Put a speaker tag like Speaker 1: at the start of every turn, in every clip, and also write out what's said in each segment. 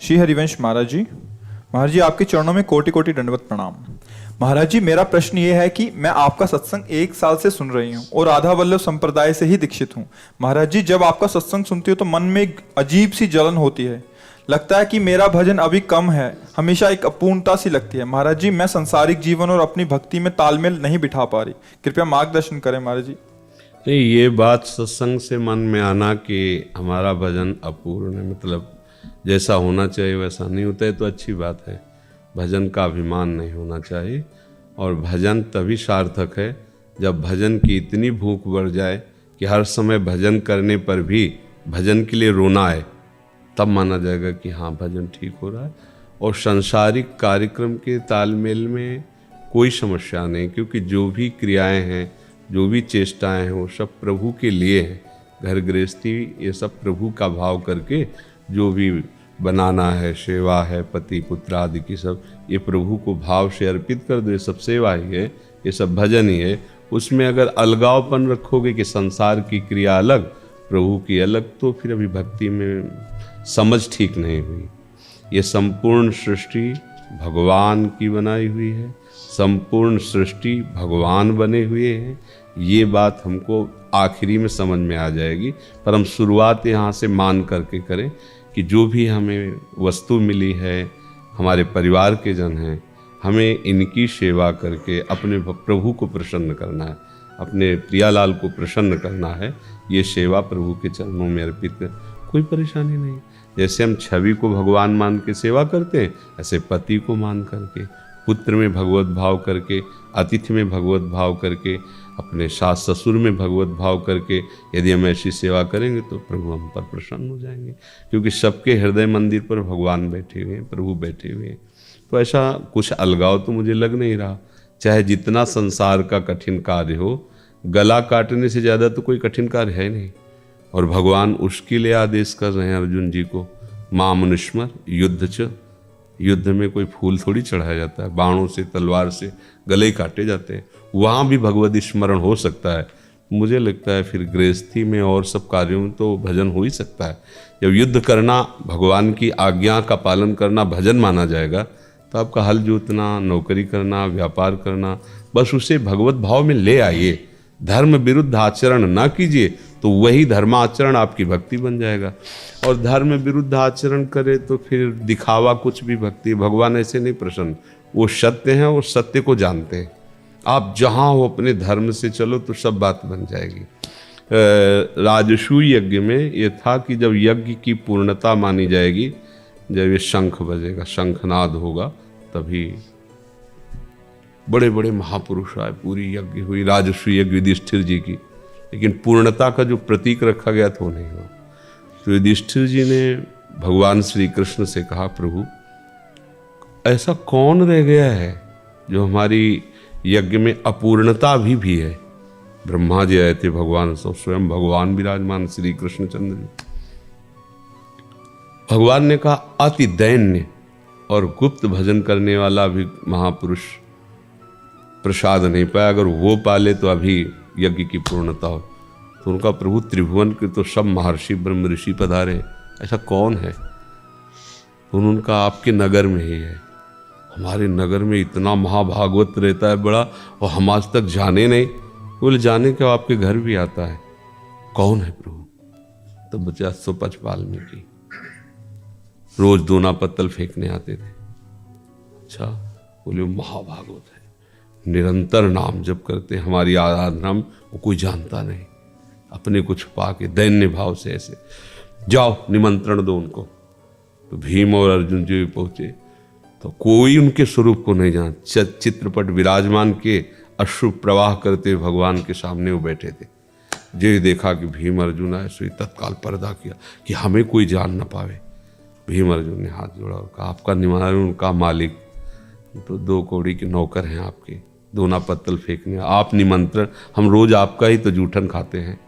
Speaker 1: श्री हरिवंश महाराज जी। महाराज जी, आपके चरणों में कोटि कोटि दंडवत प्रणाम। महाराज जी, मेरा प्रश्न ये है कि मैं आपका सत्संग 1 साल से सुन रही हूँ और राधा वल्लभ संप्रदाय से ही दीक्षित हूँ। महाराज जी, जब आपका सत्संग सुनती हूँ तो मन में एक अजीब सी जलन होती है। लगता है कि मेरा भजन अभी कम है, हमेशा एक अपूर्णता सी लगती है। महाराज जी, मैं संसारिक जीवन और अपनी भक्ति में तालमेल नहीं बिठा पा रही, कृपया मार्गदर्शन करें महाराज जी।
Speaker 2: नहीं, ये बात सत्संग से मन में आना कि हमारा भजन अपूर्ण है, मतलब जैसा होना चाहिए वैसा नहीं होता है, तो अच्छी बात है। भजन का अभिमान नहीं होना चाहिए, और भजन तभी सार्थक है जब भजन की इतनी भूख बढ़ जाए कि हर समय भजन करने पर भी भजन के लिए रोना है, तब माना जाएगा कि हाँ भजन ठीक हो रहा है। और सांसारिक कार्यक्रम के तालमेल में कोई समस्या नहीं, क्योंकि जो भी क्रियाएं हैं, जो भी चेष्टाएं हैं, वो सब प्रभु के लिए हैं। घर गृहस्थी ये सब प्रभु का भाव करके जो भी बनाना है, सेवा है, पति पुत्र आदि की सब, ये प्रभु को भाव से अर्पित कर दो। ये सब सेवा ही है, ये सब भजन ही है। उसमें अगर अलगावपन रखोगे कि संसार की क्रिया अलग, प्रभु की अलग, तो फिर अभी भक्ति में समझ ठीक नहीं हुई। ये संपूर्ण सृष्टि भगवान की बनाई हुई है, संपूर्ण सृष्टि भगवान बने हुए हैं। ये बात हमको आखिरी में समझ में आ जाएगी, पर हम शुरुआत यहाँ से मान करके करें कि जो भी हमें वस्तु मिली है, हमारे परिवार के जन हैं, हमें इनकी सेवा करके अपने प्रभु को प्रसन्न करना है, अपने प्रियालाल को प्रसन्न करना है। ये सेवा प्रभु के चरणों में अर्पित कर, कोई परेशानी नहीं। जैसे हम छवि को भगवान मान के सेवा करते हैं, ऐसे पति को मान करके, पुत्र में भगवत भाव करके, अतिथि में भगवत भाव करके, अपने सास ससुर में भगवत भाव करके यदि हम ऐसी सेवा करेंगे तो प्रभु हम पर प्रसन्न हो जाएंगे, क्योंकि सबके हृदय मंदिर पर भगवान बैठे हुए हैं, प्रभु बैठे हुए हैं। तो ऐसा कुछ अलगाव तो मुझे लग नहीं रहा। चाहे जितना संसार का कठिन कार्य हो, गला काटने से ज़्यादा तो कोई कठिन कार्य है नहीं। और भगवान उसके लिए आदेश कर रहे हैं अर्जुन जी को, मां मनुष्मर युद्ध च। युद्ध में कोई फूल थोड़ी चढ़ाया जाता है, बाणों से, तलवार से गले काटे जाते हैं। वहाँ भी भगवत स्मरण हो सकता है। मुझे लगता है फिर गृहस्थी में और सब कार्यों में तो भजन हो ही सकता है। जब युद्ध करना, भगवान की आज्ञा का पालन करना भजन माना जाएगा, तो आपका हल जोतना, नौकरी करना, व्यापार करना, बस उसे भगवत भाव में ले आइए। धर्म विरुद्ध आचरण ना कीजिए, तो वही धर्माचरण आपकी भक्ति बन जाएगा। और धर्म विरुद्ध आचरण करे तो फिर दिखावा कुछ भी भक्ति। भगवान ऐसे नहीं प्रसन्न, वो सत्य हैं, वो सत्य को जानते हैं। आप जहाँ हो अपने धर्म से चलो तो सब बात बन जाएगी। राजसूय यज्ञ में ये था कि जब यज्ञ की पूर्णता मानी जाएगी, जब ये शंख बजेगा, शंखनाद होगा, तभी बड़े बड़े महापुरुष आए, पूरी यज्ञ हुई, राजसूय यज्ञ युधिष्ठिर जी की। लेकिन पूर्णता का जो प्रतीक रखा गया था वो नहीं हुआ। तो युधिष्ठिर जी ने भगवान श्री कृष्ण से कहा, प्रभु ऐसा कौन रह गया है जो हमारी यज्ञ में अपूर्णता भी है। ब्रह्मा जी आए थे, भगवान स्वयं भगवान विराजमान श्री कृष्णचंद्र जी। भगवान ने कहा, अति दैन्य और गुप्त भजन करने वाला भी महापुरुष प्रसाद नहीं पाया, अगर वो पाले तो अभी यज्ञ की पूर्णता हो। तो उनका, प्रभु त्रिभुवन के तो सब महर्षि ब्रह्म ऋषि पधारे, ऐसा कौन है? तो उनका, आपके नगर में ही है। हमारे नगर में इतना महाभागवत रहता है बड़ा, और हम आज तक जाने नहीं। बोले, जाने के आपके घर भी आता है। कौन है प्रभु? तो बचा सुपच वाल्मीकि, रोज दोना पत्तल फेंकने आते थे। अच्छा, बोले वो महाभागवत है, निरंतर नाम जप करते, हमारी आराधना में वो कोई जानता नहीं। अपने को छुपा के दैन्य भाव से ऐसे, जाओ निमंत्रण दो उनको। तो भीम और अर्जुन जी पहुंचे, तो कोई उनके स्वरूप को नहीं जान। चित्रपट विराजमान के अश्रु प्रवाह करते भगवान के सामने वो बैठे थे। जो देखा कि भीम अर्जुन आए, सो तत्काल पर्दा किया कि हमें कोई जान न पावे। भीम अर्जुन ने हाथ जोड़ा और कहा, आपका निमंत्रण, उनका मालिक तो 2 कौड़ी के नौकर हैं आपके, दोना पत्तल फेंकने। आप निमंत्रण, हम रोज आपका ही तो जूठन खाते हैं,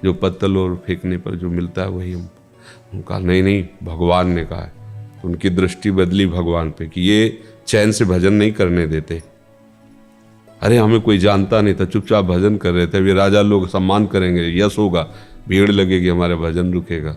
Speaker 2: जो पत्तल और फेंकने पर जो मिलता है वही हम। उनका नहीं, भगवान ने कहा है। उनकी दृष्टि बदली भगवान पे कि ये चैन से भजन नहीं करने देते। अरे हमें कोई जानता नहीं था, चुपचाप भजन कर रहे थे। ये राजा लोग सम्मान करेंगे, यश होगा, भीड़ लगेगी, हमारा भजन रुकेगा।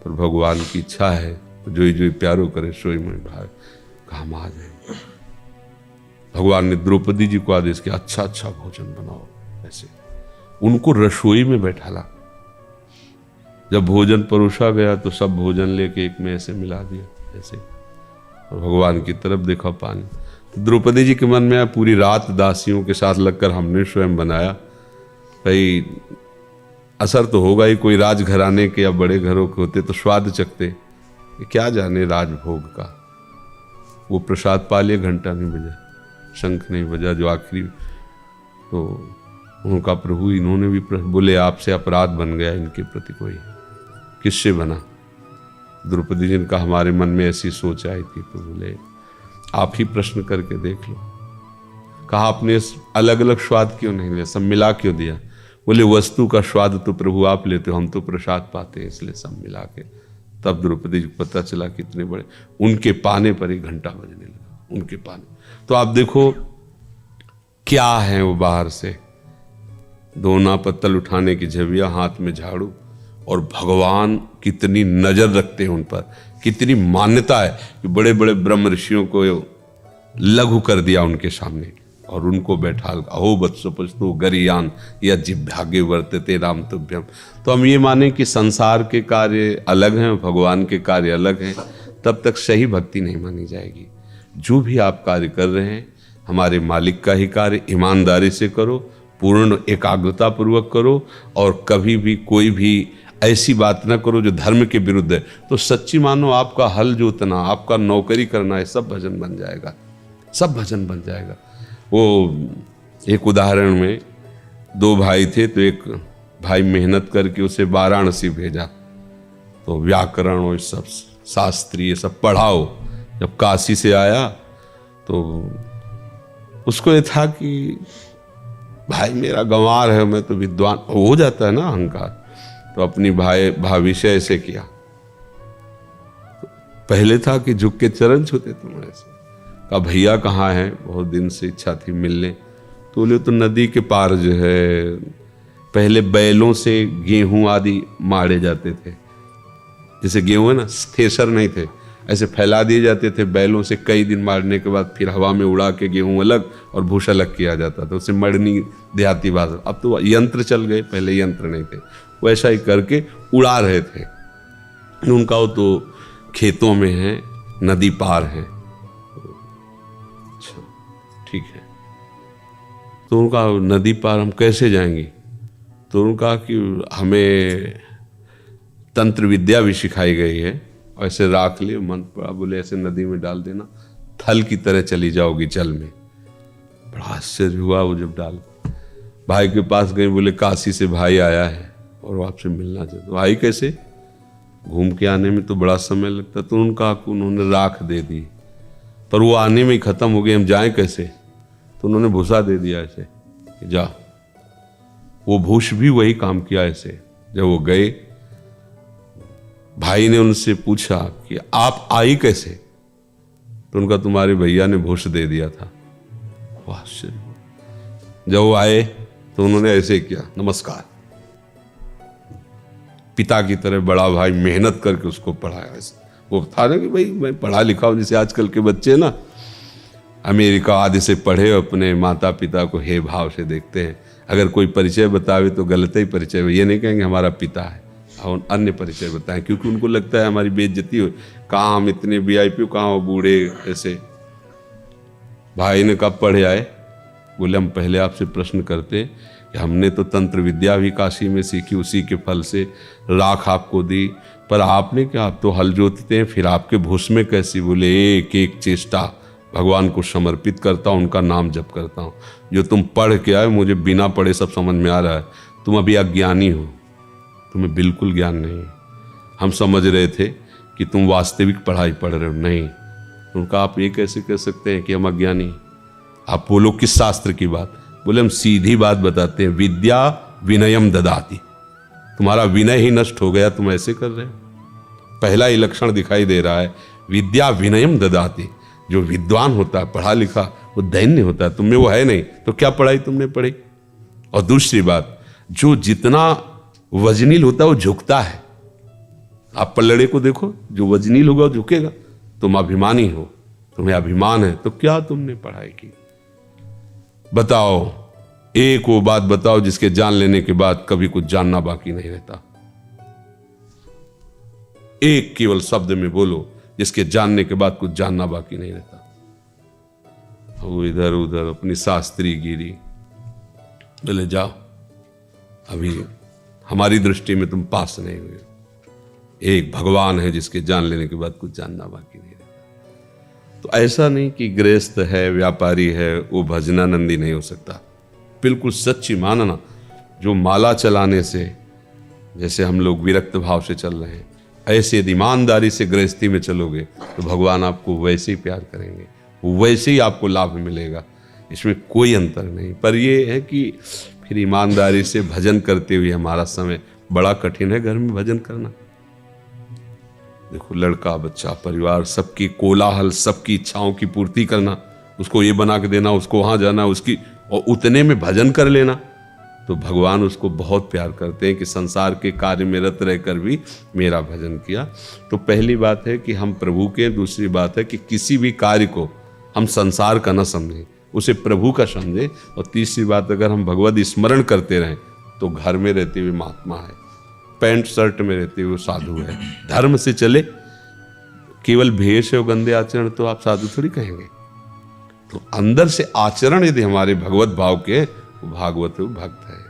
Speaker 2: पर भगवान की इच्छा है जोई जोई प्यारो करे सोई में भाई, काम आ जाए। भगवान ने द्रौपदी जी को आदेश किया, अच्छा अच्छा भोजन बनाओ। ऐसे उनको रसोई में बैठाला। जब भोजन परोसा गया तो सब भोजन लेके एक में ऐसे मिला दिया ऐसे, और भगवान की तरफ देखा पानी। तो द्रौपदी जी के मन में आया, पूरी रात दासियों के साथ लगकर हमने स्वयं बनाया, भाई असर तो होगा ही। कोई राजघराने के या बड़े घरों के होते तो स्वाद चखते, क्या जाने राजभोग का। वो प्रसाद पा लिए, घंटा नहीं बजा, शंख नहीं बजा, जो आखिरी। तो उनका प्रभु, इन्होंने भी बोले आपसे अपराध बन गया इनके प्रति। कोई किससे बना? द्रौपदी जी ने कहा हमारे मन में ऐसी सोच आई थी। तो बोले आप ही प्रश्न करके देख लो। कहा आपने अलग अलग स्वाद क्यों नहीं लिया, सब मिला क्यों दिया? बोले वस्तु का स्वाद तो प्रभु आप लेते हो, हम तो प्रसाद पाते हैं, इसलिए सब मिला के। तब द्रौपदी जी को पता चला कितने बड़े, उनके पाने पर ही घंटा बजने लगा, उनके पाने। तो आप देखो क्या है वो, बाहर से दोना पत्तल उठाने की झबिया, हाथ में झाड़ू, और भगवान कितनी नजर रखते हैं उन पर, कितनी मान्यता है कि बड़े बड़े ब्रह्म ऋषियों को लघु कर दिया उनके सामने, और उनको बैठा, अहो वत्स पस्तु गरियान या जिभ्यागे वर्तते राम तुभ्यम। तो हम ये माने कि संसार के कार्य अलग हैं, भगवान के कार्य अलग हैं, तब तक सही भक्ति नहीं मानी जाएगी। जो भी आप कार्य कर रहे हैं, हमारे मालिक का ही कार्य ईमानदारी से करो, पूर्ण एकाग्रता पूर्वक करो, और कभी भी कोई भी ऐसी बात ना करो जो धर्म के विरुद्ध है। तो सच्ची मानो आपका हल जोतना, आपका नौकरी करना है, सब भजन बन जाएगा, सब भजन बन जाएगा। वो एक उदाहरण में दो भाई थे, तो एक भाई मेहनत करके उसे वाराणसी भेजा, तो व्याकरण और सब शास्त्रीय सब पढ़ाओ। जब काशी से आया तो उसको ये था कि भाई मेरा गंवार है, मैं तो विद्वान, हो जाता है ना अहंकार। तो अपनी भाभी से ऐसे किया, तो पहले था कि झुक के चरण छूते तुम्हारे से। कहा भैया कहाँ है, बहुत दिन से इच्छा थी मिलने। तो बोले तो नदी के पार जो है, पहले बैलों से गेहूं आदि मारे जाते थे, जैसे गेहूं है ना, थ्रेसर नहीं थे, ऐसे फैला दिए जाते थे बैलों से। कई दिन मारने के बाद फिर हवा में उड़ा के गेहूं अलग और भूसा अलग किया जाता था, उसे मड़नी देहाती भाषा। अब तो यंत्र चल गए, पहले यंत्र नहीं थे। वैसा ही करके उड़ा रहे थे। उनका वो तो खेतों में है, नदी पार है। अच्छा ठीक है, तो उनका नदी पार हम कैसे जाएंगे? तो उनका कि हमें तंत्र विद्या भी सिखाई गई है, ऐसे राख लिए मन पड़ा, बोले ऐसे नदी में डाल देना, थल की तरह चली जाओगी जल में। बड़ा आश्चर्य हुआ वो जब डाल। भाई के पास गए, बोले काशी से भाई आया है और आपसे मिलना चाहते। भाई कैसे? घूम के आने में तो बड़ा समय लगता। तो उन्होंने राख दे दी, पर वो आने में ही खत्म हो गई, हम जाएं कैसे? तो उन्होंने भूसा दे दिया ऐसे कि जा। वो भूस भी वही काम किया ऐसे। जब वो गए, भाई ने उनसे पूछा कि आप आई कैसे? तो उनका तुम्हारे भैया ने भूस दे दिया था। आश्चर्य। जब वो आए तो उन्होंने ऐसे किया, नमस्कार। पिता की तरह बड़ा भाई मेहनत करके उसको पढ़ाया। ऐसे वो था ना कि भाई मैं पढ़ा लिखा हूं, जैसे आजकल के बच्चे ना अमेरिका आदि से पढ़े, अपने माता पिता को हे भाव से देखते हैं। अगर कोई परिचय बतावे तो गलत ही परिचय, ये नहीं कहेंगे हमारा पिता है, और अन्य परिचय बताएं, क्योंकि उनको लगता है हमारी बेइज्जती हो। कहाँ हम इतने VIP, कहाँ वो बूढ़े ऐसे। भाई ने कब पढ़े आए? बोले हम पहले आपसे प्रश्न करते कि हमने तो तंत्र विद्या भी काशी में सीखी, उसी के फल से राख आपको दी, पर आपने क्या, आप तो हल जोतते हैं, फिर आपके भूस में कैसी? बोले एक एक चेष्टा भगवान को समर्पित करता हूँ, उनका नाम जप करता हूँ। जो तुम पढ़ के आए, मुझे बिना पढ़े सब समझ में आ रहा है। तुम अभी अज्ञानी हो, तुम्हें बिल्कुल ज्ञान नहीं है। हम समझ रहे थे कि तुम वास्तविक पढ़ाई पढ़ रहे हो, नहीं। उनका आप ये कैसे कह सकते हैं कि हम अज्ञानी? आप बोलो किस शास्त्र की बात? बोले हम सीधी बात बताते हैं, विद्या विनयम ददाति। तुम्हारा विनय ही नष्ट हो गया, तुम ऐसे कर रहे हो। पहला ही लक्षण दिखाई दे रहा है, विद्या विनयम ददाति। जो विद्वान होता है, पढ़ा लिखा, वो दैन्य होता है। तुम में वो है नहीं, तो क्या पढ़ाई तुमने पढ़ी? और दूसरी बात, जो जितना वजनील होता है वो झुकता है, आप पल्लड़े को देखो, जो वजनील होगा वो झुकेगा। तुम अभिमानी हो, तुम्हें अभिमान है, तो क्या तुमने पढ़ाई की? बताओ, एक वो बात बताओ जिसके जान लेने के बाद कभी कुछ जानना बाकी नहीं रहता। एक केवल शब्द में बोलो जिसके जानने के बाद कुछ जानना बाकी नहीं रहता। वो इधर उधर अपनी शास्त्री गिरी, बोले जाओ, अभी हमारी दृष्टि में तुम पास नहीं हुए। एक भगवान है जिसके जान लेने के बाद कुछ जानना बाकी नहीं रहता। तो ऐसा नहीं कि गृहस्थ है, व्यापारी है, वो भजनानंदी नहीं हो सकता। बिल्कुल सच्ची मानना, जो माला चलाने से, जैसे हम लोग विरक्त भाव से चल रहे हैं, ऐसे यदि ईमानदारी से गृहस्थी में चलोगे तो भगवान आपको वैसे ही प्यार करेंगे, वैसे ही आपको लाभ मिलेगा। इसमें कोई अंतर नहीं। पर ये है कि फिर ईमानदारी से भजन करते हुए हमारा समय बड़ा कठिन है घर में भजन करना। देखो, लड़का बच्चा परिवार सबकी कोलाहल, सबकी इच्छाओं की पूर्ति करना, उसको ये बना के देना, उसको वहां जाना, उसकी, और उतने में भजन कर लेना। तो भगवान उसको बहुत प्यार करते हैं कि संसार के कार्य में रत रहकर भी मेरा भजन किया। तो पहली बात है कि हम प्रभु के, दूसरी बात है कि किसी भी कार्य को हम संसार का न समझें, उसे प्रभु का समझें, और तीसरी बात, अगर हम भगवत स्मरण करते रहें तो घर में रहते हुए महात्मा है, पैंट शर्ट में रहते हुए साधु है। धर्म से चले, केवल भेष और गंदे आचरण तो आप साधु थोड़ी कहेंगे। तो अंदर से आचरण यदि हमारे भगवत भाव के, वो भागवत भक्त है।